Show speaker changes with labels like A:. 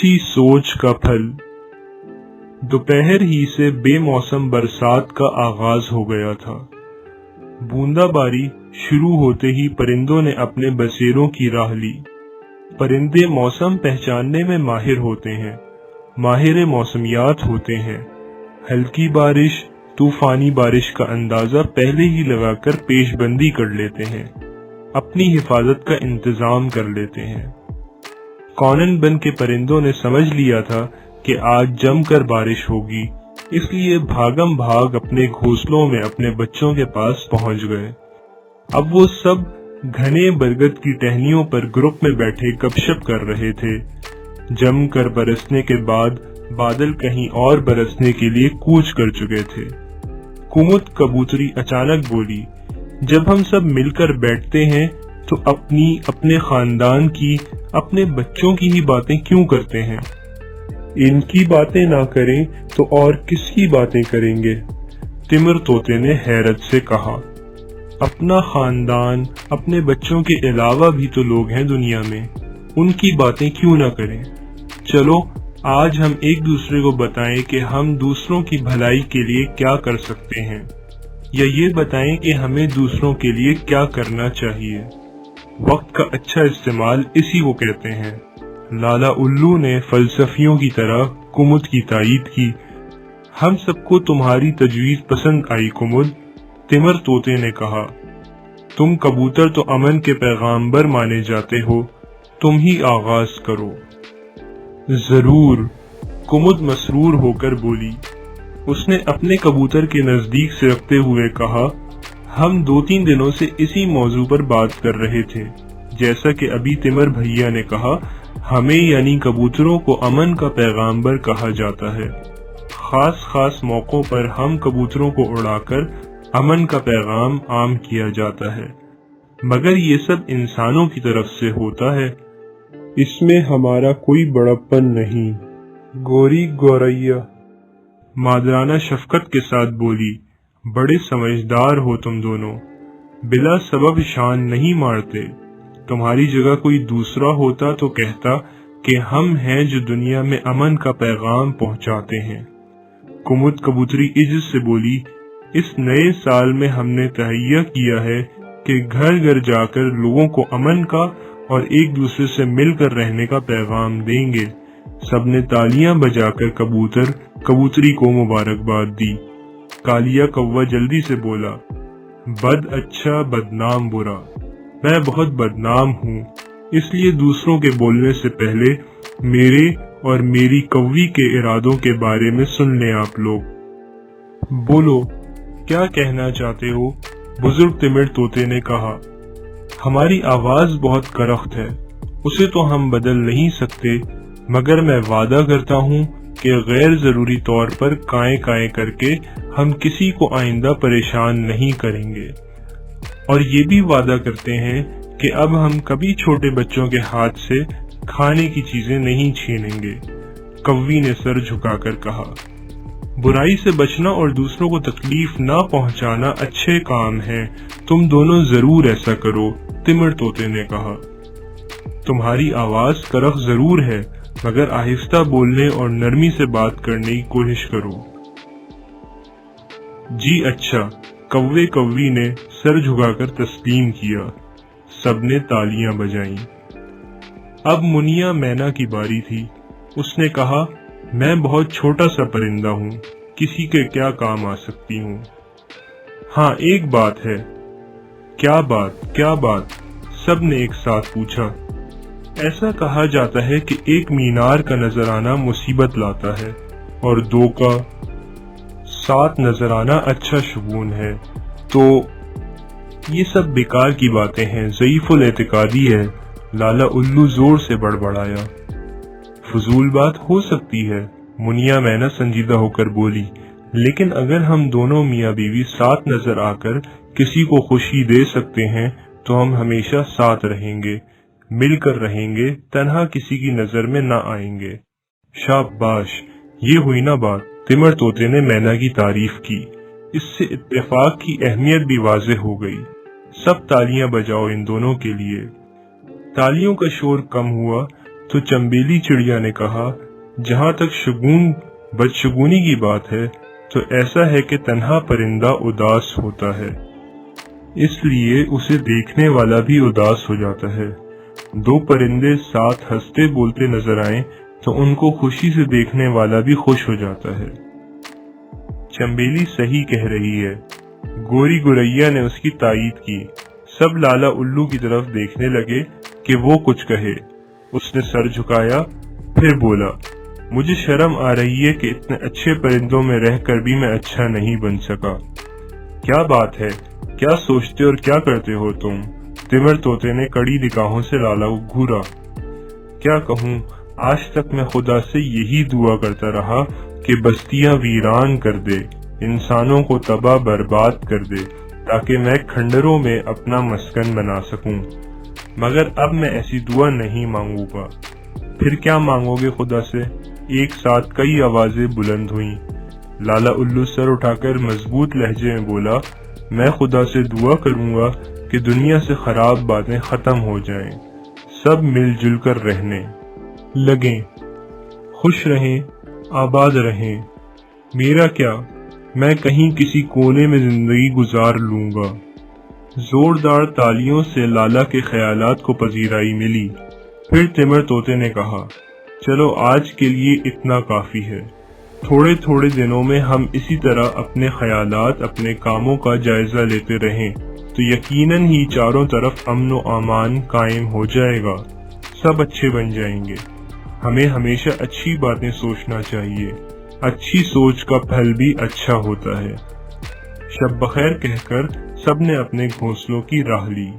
A: किसी सोच का फल। दोपहर ही से बेमौसम बरसात का आगाज हो गया था। बूंदाबारी शुरू होते ही परिंदों ने अपने बसेरों की राह ली। परिंदे मौसम पहचानने में माहिर होते हैं, माहिर मौसमियात होते हैं। हल्की बारिश, तूफानी बारिश का अंदाजा पहले ही लगाकर पेशबंदी कर लेते हैं, अपनी हिफाजत का इंतजाम कर लेते हैं। कौनन बन के परिंदों ने समझ लिया था कि आज जमकर बारिश होगी, इसलिए भागम भाग अपने घोंसलों में अपने बच्चों के पास पहुंच गए। अब वो सब घने बरगद की टहनियों पर ग्रुप में बैठे गपशप कर रहे थे। जमकर बरसने के बाद बादल कहीं और बरसने के लिए कूच कर चुके थे। कुमुद कबूतरी अचानक बोली, जब हम सब मिलकर बैठते हैं तो अपने खानदान की, अपने बच्चों की ही बातें क्यों करते हैं? इनकी बातें ना करें तो और किसकी बातें करेंगे? तिमिर तोते ने हैरत से कहा। अपना खानदान, अपने बच्चों के अलावा भी तो लोग हैं दुनिया में, उनकी बातें क्यों ना करें? चलो आज हम एक दूसरे को बताएं कि हम दूसरों की भलाई के लिए क्या कर सकते हैं, या ये बताएं कि हमें दूसरों के लिए क्या करना चाहिए। वक्त का अच्छा इस्तेमाल इसी को कहते हैं। लाला उल्लू ने फलसफियों की तरह कुमुद की तायीद की। हम सबको तुम्हारी तजवीज पसंद आई कुमुद, तिमिर तोते ने कहा। तुम कबूतर तो अमन के पैगाम्बर माने जाते हो, तुम ही आगाज करो। जरूर, कुमुद मसरूर होकर बोली। उसने अपने कबूतर के नजदीक से रखते हुए कहा, हम 2-3 दिनों से इसी मौजू पर बात कर रहे थे। जैसा कि अभी तिमर भैया ने कहा, हमें यानी कबूतरों को अमन का पैगाम्बर कहा जाता है। खास मौकों पर हम कबूतरों को उड़ाकर अमन का पैगाम आम किया जाता है, मगर ये सब इंसानों की तरफ से होता है, इसमें हमारा कोई बड़प्पन नहीं। गोरी गौरैया मादराना शफकत के साथ बोली, बड़े समझदार हो तुम दोनों, बिला सबब शान नहीं मारते। तुम्हारी जगह कोई दूसरा होता तो कहता कि हम हैं जो दुनिया में अमन का पैगाम पहुंचाते हैं। कुमुद कबूतरी इज्जत से बोली, इस नए साल में हमने तहैया किया है कि घर घर जाकर लोगों को अमन का और एक दूसरे से मिलकर रहने का पैगाम देंगे। सबने तालियां बजाकर कबूतरी को मुबारकबाद दी। कालिया कौवा जल्दी से बोला, बद अच्छा बदनाम बुरा, मैं बहुत बदनाम हूँ, इसलिए दूसरों के बोलने से पहले मेरे और मेरी कौवी के इरादों के बारे में सुन लें आप लोग। बोलो, क्या कहना चाहते हो? बुजुर्ग तिमिर तोते ने कहा। हमारी आवाज बहुत करख्त है, उसे तो हम बदल नहीं सकते, मगर मैं वादा करता हूँ कि गैर जरूरी तौर पर काएं करके हम किसी को आइंदा परेशान नहीं करेंगे। और ये भी वादा करते हैं कि अब हम कभी छोटे बच्चों के हाथ से खाने की चीजें नहीं छीनेंगे। कौवी ने सर झुकाकर कहा। बुराई से बचना और दूसरों को तकलीफ ना पहुंचाना अच्छे काम हैं, तुम दोनों जरूर ऐसा करो, तिमिर तोते ने कहा। तुम्हारी आवाज करख जरूर है, मगर आहिस्ता बोलने और नरमी से बात करने की कोशिश करो। जी अच्छा, कौवी ने सर झुकाकर तस्लीम किया। सबने तालियां बजाईं। अब मुनिया मैना की बारी थी। उसने कहा, मैं बहुत छोटा सा परिंदा हूँ, किसी के क्या काम आ सकती हूँ। हाँ, एक बात है। क्या बात? सबने एक साथ पूछा। ऐसा कहा जाता है कि एक मीनार का नजर आना मुसीबत लाता है और 2 का साथ नजर आना अच्छा शुगून है। तो ये सब बेकार की बातें हैं, ज़ईफुल एतिकादी है, लाला उल्लू जोर से बड़बड़ाया। फजूल बात हो सकती है, मुनिया मैना संजीदा होकर बोली, लेकिन अगर हम दोनों मियाँ बीवी साथ नजर आकर किसी को खुशी दे सकते हैं तो हम हमेशा साथ रहेंगे, मिलकर रहेंगे, तन्हा किसी की नजर में ना आएंगे। शाबाश, ये हुई ना बात। तिमिर तोते ने मैना की तारीफ की। इससे इत्तेफाक की अहमियत भी वाज़ेह हो गई। सब तालियां बजाओ इन दोनों के लिए। तालियों का शोर कम हुआ تو چمبیلی چڑیا نے کہا، جہاں تک شگون بدشگونی کی بات ہے تو ایسا ہے کہ تنہا پرندہ اداس ہوتا ہے، اس لیے اسے دیکھنے والا بھی اداس ہو جاتا ہے۔ دو پرندے ساتھ ہنستے بولتے نظر آئیں تو ان کو خوشی سے دیکھنے والا بھی خوش ہو جاتا ہے۔ چمبیلی صحیح کہہ رہی ہے، گوری گوریا نے اس کی تائید کی۔ سب لالا الو کی طرف دیکھنے لگے کہ وہ کچھ کہے۔ اس نے سر جھکایا، پھر بولا، مجھے شرم آ رہی ہے کہ اتنے اچھے پرندوں میں رہ کر بھی میں اچھا نہیں بن سکا۔ کیا بات ہے، کیا سوچتے اور کیا کرتے ہو تم؟ تمر طوطے نے کڑی نگاہوں سے لالا کو گھورا۔ کیا کہوں، آج تک میں خدا سے یہی دعا کرتا رہا کہ بستیاں ویران کر دے، انسانوں کو تباہ برباد کر دے، تاکہ میں کھنڈروں میں اپنا مسکن بنا سکوں، مگر اب میں ایسی دعا نہیں مانگوں گا۔ پھر کیا مانگو گے خدا سے؟ ایک ساتھ کئی آوازیں بلند ہوئیں۔ لالا الو سر اٹھا کر مضبوط لہجے میں بولا، میں خدا سے دعا کروں گا کہ دنیا سے خراب باتیں ختم ہو جائیں، سب مل جل کر رہنے لگیں، خوش رہیں، آباد رہیں۔ میرا کیا، میں کہیں کسی کونے میں زندگی گزار لوں گا۔ زوردار تالیوں سے لالا کے خیالات کو پذیرائی ملی۔ پھر تمر طوطے نے کہا، چلو آج کے لیے اتنا کافی ہے۔ تھوڑے تھوڑے دنوں میں ہم اسی طرح اپنے خیالات، اپنے کاموں کا جائزہ لیتے رہیں تو یقیناً ہی چاروں طرف امن و امان قائم ہو جائے گا، سب اچھے بن جائیں گے۔ ہمیں ہمیشہ اچھی باتیں سوچنا چاہیے، اچھی سوچ کا پھل بھی اچھا ہوتا ہے۔ شب بخیر کہہ کر سب نے اپنے گھونسلوں کی راہ لی۔